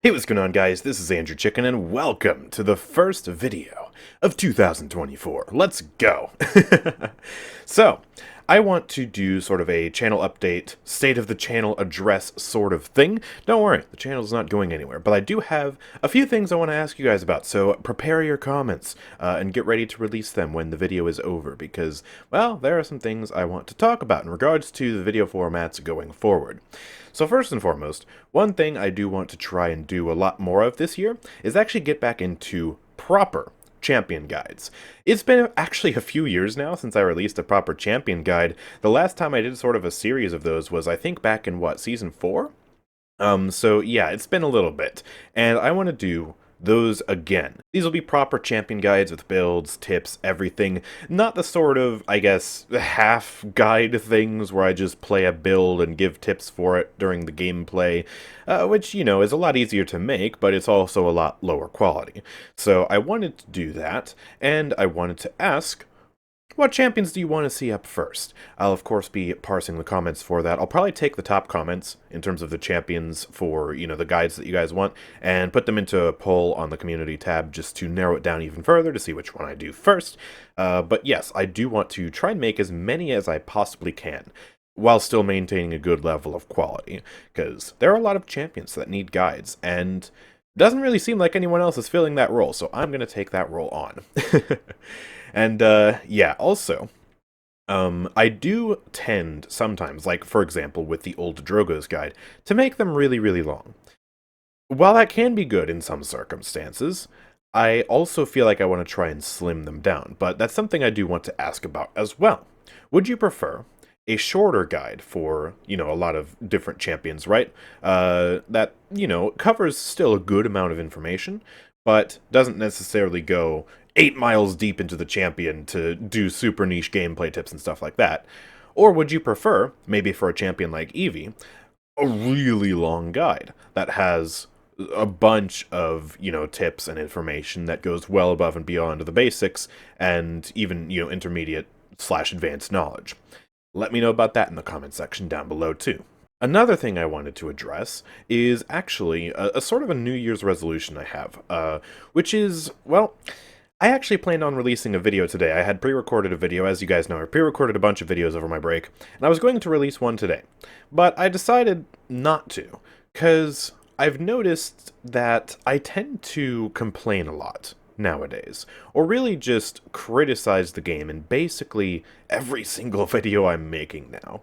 Hey, what's going on, guys? This is AndrewChicken, and welcome to the first video of 2024. Let's go! So, I want to do sort of a channel update, state of the channel address sort of thing. Don't worry, the channel's not going anywhere, but I do have a few things I want to ask you guys about, so prepare your comments and get ready to release them when the video is over, because, well, there are some things I want to talk about in regards to the video formats going forward. So first and foremost, one thing I do want to try and do a lot more of this year is actually get back into proper champion guides. It's been actually a few years now since I released a proper champion guide. The last time I did sort of a series of those was, I think, back in, what, season 4? So yeah, it's been a little bit, and I want to do those again. These will be proper champion guides with builds, tips, everything. Not the sort of, I guess, half guide things where I just play a build and give tips for it during the gameplay, which, you know, is a lot easier to make, but it's also a lot lower quality. So I wanted to do that, and I wanted to ask, what champions do you want to see up first? I'll of course be parsing the comments for that. I'll probably take the top comments in terms of the champions for, you know, the guides that you guys want, and put them into a poll on the community tab just to narrow it down even further to see which one I do first. But yes, I do want to try and make as many as I possibly can, while still maintaining a good level of quality, because there are a lot of champions that need guides, and it doesn't really seem like anyone else is filling that role, so I'm going to take that role on. And, yeah, also, I do tend sometimes, like, for example, with the old Drogo's guide, to make them really, really long. While that can be good in some circumstances, I also feel like I want to try and slim them down, but that's something I do want to ask about as well. Would you prefer a shorter guide for, you know, a lot of different champions, right? That, you know, covers still a good amount of information, but doesn't necessarily go 8 miles deep into the champion to do super niche gameplay tips and stuff like that? Or would you prefer, maybe for a champion like Eevee, a really long guide that has a bunch of, you know, tips and information that goes well above and beyond the basics and even, you know, intermediate / advanced knowledge? Let me know about that in the comment section down below too. Another thing I wanted to address is actually a sort of a New Year's resolution I have, which is, well, I actually planned on releasing a video today. I had pre-recorded a video, as you guys know. I pre-recorded a bunch of videos over my break, and I was going to release one today. But I decided not to, because I've noticed that I tend to complain a lot nowadays, or really just criticize the game in basically every single video I'm making now.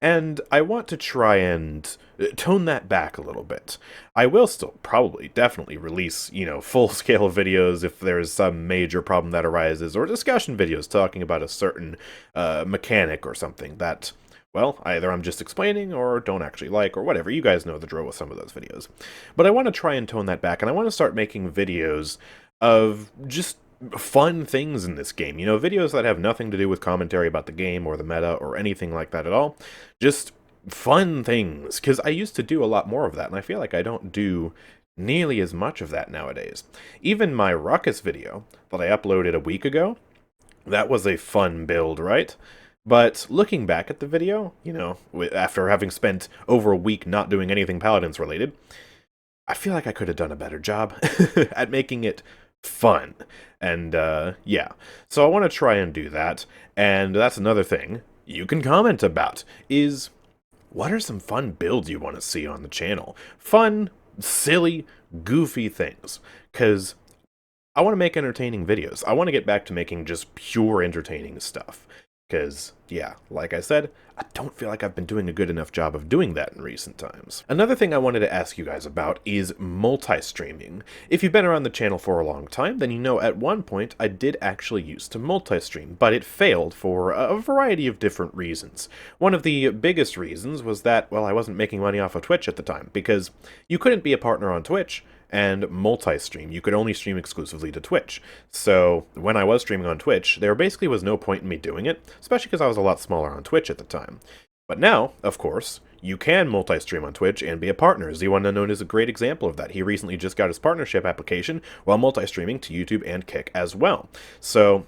And I want to try and tone that back a little bit. I will still probably definitely release, you know, full-scale videos if there's some major problem that arises, or discussion videos talking about a certain mechanic or something that, well, either I'm just explaining or don't actually like, or whatever. You guys know the drill with some of those videos. But I want to try and tone that back, and I want to start making videos of just fun things in this game. You know, videos that have nothing to do with commentary about the game or the meta or anything like that at all. Just fun things, because I used to do a lot more of that, and I feel like I don't do nearly as much of that nowadays. Even my Ruckus video that I uploaded a week ago, that was a fun build, right? But looking back at the video, you know, after having spent over a week not doing anything Paladins related, I feel like I could have done a better job at making it fun. And, yeah. So I want to try and do that. And that's another thing you can comment about, is what are some fun builds you want to see on the channel? Fun, silly, goofy things. Because I want to make entertaining videos. I want to get back to making just pure entertaining stuff. Because, yeah, like I said, I don't feel like I've been doing a good enough job of doing that in recent times. Another thing I wanted to ask you guys about is multi-streaming. If you've been around the channel for a long time, then you know at one point I did actually used to multi-stream, but it failed for a variety of different reasons. One of the biggest reasons was that, well, I wasn't making money off of Twitch at the time, because you couldn't be a partner on Twitch and multi-stream. You could only stream exclusively to Twitch. So when I was streaming on Twitch, there basically was no point in me doing it, especially because I was a lot smaller on Twitch at the time. But now, of course, you can multi-stream on Twitch and be a partner. Z1Unknown is a great example of that. He recently just got his partnership application while multi-streaming to YouTube and Kick as well. So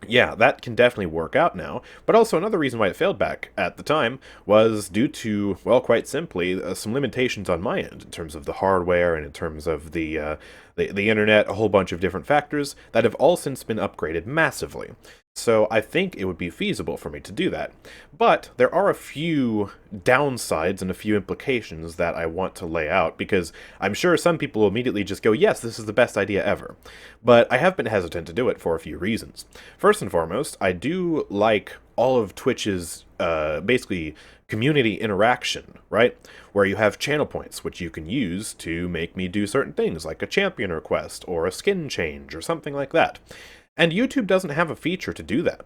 Yeah, that can definitely work out now. But also another reason why it failed back at the time was due to, well, quite simply, some limitations on my end in terms of the hardware and in terms of the internet, a whole bunch of different factors that have all since been upgraded massively. So I think it would be feasible for me to do that. But there are a few downsides and a few implications that I want to lay out, because I'm sure some people will immediately just go, yes, this is the best idea ever. But I have been hesitant to do it for a few reasons. First and foremost, I do like all of Twitch's basically community interaction, right? Where you have channel points, which you can use to make me do certain things, like a champion request or a skin change or something like that. And YouTube doesn't have a feature to do that.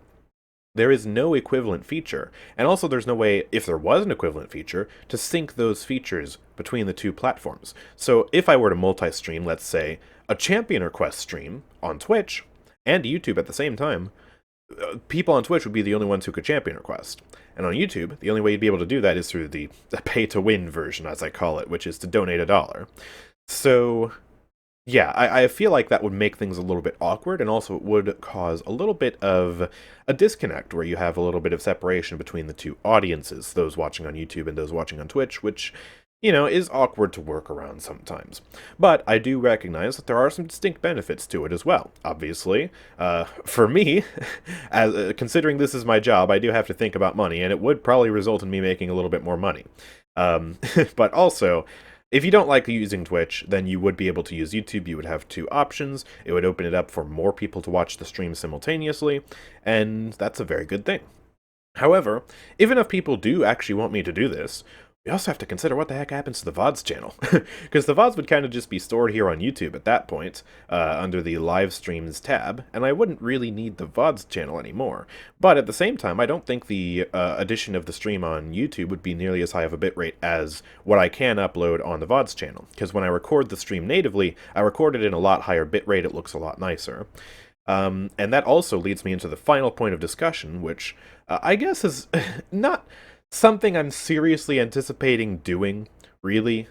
There is no equivalent feature, and also there's no way, if there was an equivalent feature, to sync those features between the two platforms. So if I were to multi-stream, let's say, a champion request stream on Twitch and YouTube at the same time, people on Twitch would be the only ones who could champion request. And on YouTube, the only way you'd be able to do that is through the pay-to-win version, as I call it, which is to donate $1. So yeah, I feel like that would make things a little bit awkward, and also it would cause a little bit of a disconnect where you have a little bit of separation between the two audiences, those watching on YouTube and those watching on Twitch, which, you know, is awkward to work around sometimes. But I do recognize that there are some distinct benefits to it as well. Obviously, for me, as considering this is my job, I do have to think about money, and it would probably result in me making a little bit more money. But also, if you don't like using Twitch, then you would be able to use YouTube. You would have two options. It would open it up for more people to watch the stream simultaneously, and that's a very good thing. However, if enough people do actually want me to do this, we also have to consider what the heck happens to the VODs channel. Because the VODs would kind of just be stored here on YouTube at that point, under the live streams tab, and I wouldn't really need the VODs channel anymore. But at the same time, I don't think the addition of the stream on YouTube would be nearly as high of a bitrate as what I can upload on the VODs channel. Because when I record the stream natively, I record it in a lot higher bitrate, it looks a lot nicer. And that also leads me into the final point of discussion, which I guess is not something I'm seriously anticipating doing, really,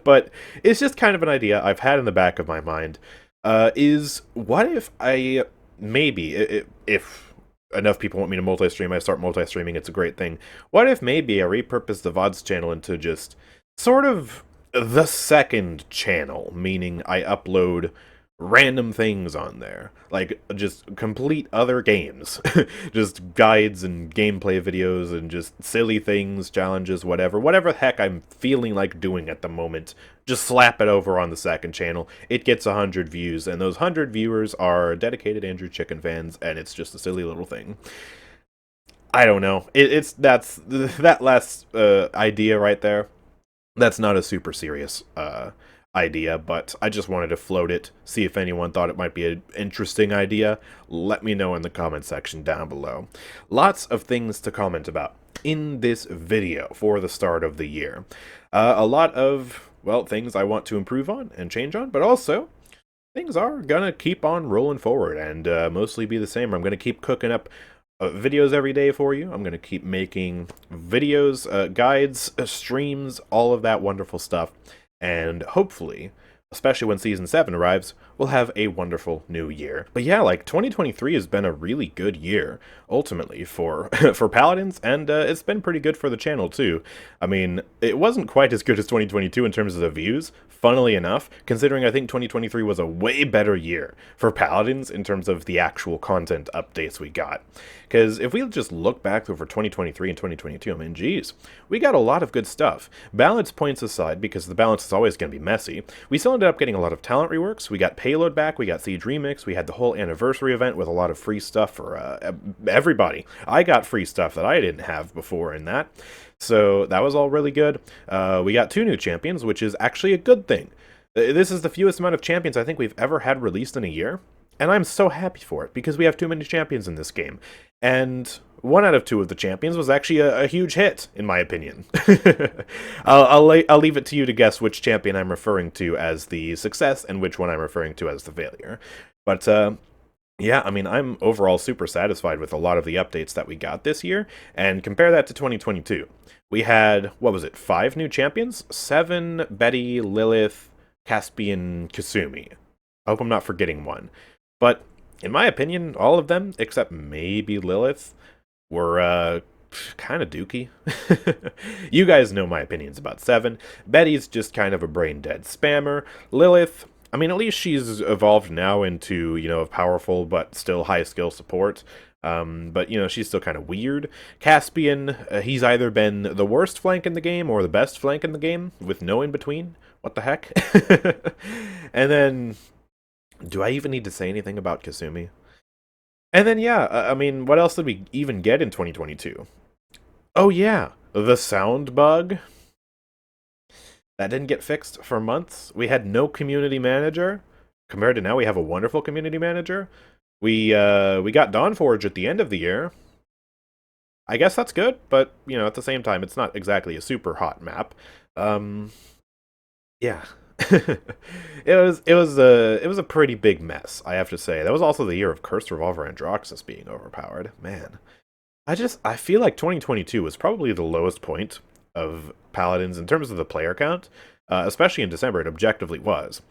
but it's just kind of an idea I've had in the back of my mind, is what if I, maybe, if enough people want me to multi-stream, I start multi-streaming, it's a great thing. What if maybe I repurpose the VODs channel into just sort of the second channel, meaning I upload random things on there, like just complete other games, just guides and gameplay videos and just silly things, challenges, whatever the heck I'm feeling like doing at the moment, just slap it over on the second channel. It gets 100 views, and those 100 viewers are dedicated AndrewChicken fans, and it's just a silly little thing. I don't know. That last idea right there. That's not a super serious idea, but I just wanted to float it, see if anyone thought it might be an interesting idea. Let me know in the comment section down below. Lots of things to comment about in this video for the start of the year. A lot of, well, things I want to improve on and change on, but also things are gonna keep on rolling forward and mostly be the same. I'm gonna keep cooking up videos every day for you. I'm going to keep making videos, guides, streams, all of that wonderful stuff. And hopefully, especially when Season 7 arrives, we'll have a wonderful new year. But yeah, like, 2023 has been a really good year, ultimately, for for Paladins, and it's been pretty good for the channel, too. I mean, it wasn't quite as good as 2022 in terms of the views, funnily enough, considering I think 2023 was a way better year for Paladins in terms of the actual content updates we got. Because if we just look back over 2023 and 2022, I mean, geez, we got a lot of good stuff. Balance points aside, because the balance is always going to be messy, we still ended up getting a lot of talent reworks. We got Payload back, we got Siege Remix, we had the whole anniversary event with a lot of free stuff for everybody. I got free stuff that I didn't have before in that. So that was all really good. We got 2 new champions, which is actually a good thing. This is the fewest amount of champions I think we've ever had released in a year. And I'm so happy for it, because we have too many champions in this game. And 1 out of 2 of the champions was actually a huge hit, in my opinion. I'll leave it to you to guess which champion I'm referring to as the success and which one I'm referring to as the failure. But, yeah, I mean, I'm overall super satisfied with a lot of the updates that we got this year, and compare that to 2022. We had, what was it, 5 new champions? 7, Betty, Lilith, Caspian, Kasumi. I hope I'm not forgetting one. But in my opinion, all of them, except maybe Lilith, were kind of dookie. You guys know my opinions about Seven. Betty's just kind of a brain-dead spammer. Lilith, I mean, at least she's evolved now into, a powerful but still high-skill support. But, she's still kind of weird. Caspian, he's either been the worst flank in the game or the best flank in the game, with no in-between. What the heck? And then, do I even need to say anything about Kasumi? And then, yeah, I mean, what else did we even get in 2022? Oh, yeah, the sound bug. That didn't get fixed for months. We had no community manager. Compared to now, we have a wonderful community manager. We got Dawnforge at the end of the year. I guess that's good, but, at the same time, it's not exactly a super hot map. Yeah. It was a pretty big mess, I have to say. That was also the year of Cursed Revolver Androxus being overpowered. Man. I feel like 2022 was probably the lowest point of Paladins in terms of the player count, especially in December. It objectively was.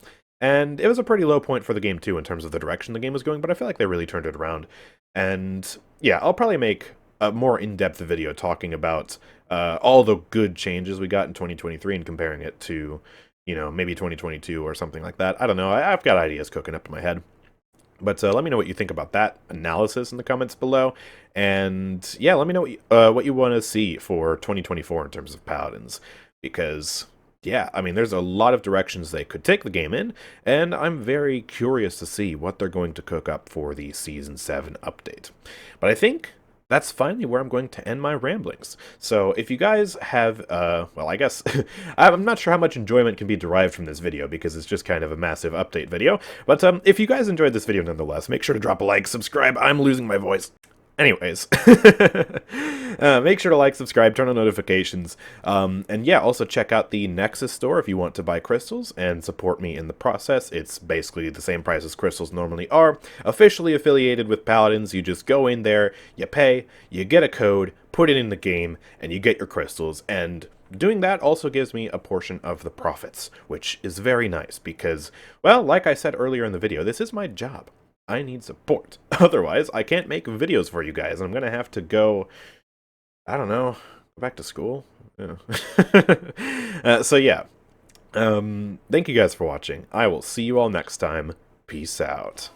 And it was a pretty low point for the game, too, in terms of the direction the game was going, but I feel like they really turned it around. And, yeah, I'll probably make a more in-depth video talking about all the good changes we got in 2023 and comparing it to, maybe 2022 or something like that. I don't know. I've got ideas cooking up in my head. But let me know what you think about that analysis in the comments below. And, yeah, let me know what you want to see for 2024 in terms of Paladins. Because, yeah, I mean, there's a lot of directions they could take the game in, and I'm very curious to see what they're going to cook up for the Season 7 update. But I think that's finally where I'm going to end my ramblings. So if you guys have, well, I guess, I'm not sure how much enjoyment can be derived from this video because it's just kind of a massive update video. But if you guys enjoyed this video nonetheless, make sure to drop a like, subscribe. I'm losing my voice. Anyways, make sure to like, subscribe, turn on notifications, and yeah, also check out the Nexus store if you want to buy crystals and support me in the process. It's basically the same price as crystals normally are. Officially affiliated with Paladins, you just go in there, you pay, you get a code, put it in the game, and you get your crystals, and doing that also gives me a portion of the profits, which is very nice because, well, like I said earlier in the video, this is my job. I need support. Otherwise, I can't make videos for you guys. I'm going to have to go, I don't know, go back to school? Yeah. So yeah, thank you guys for watching. I will see you all next time. Peace out.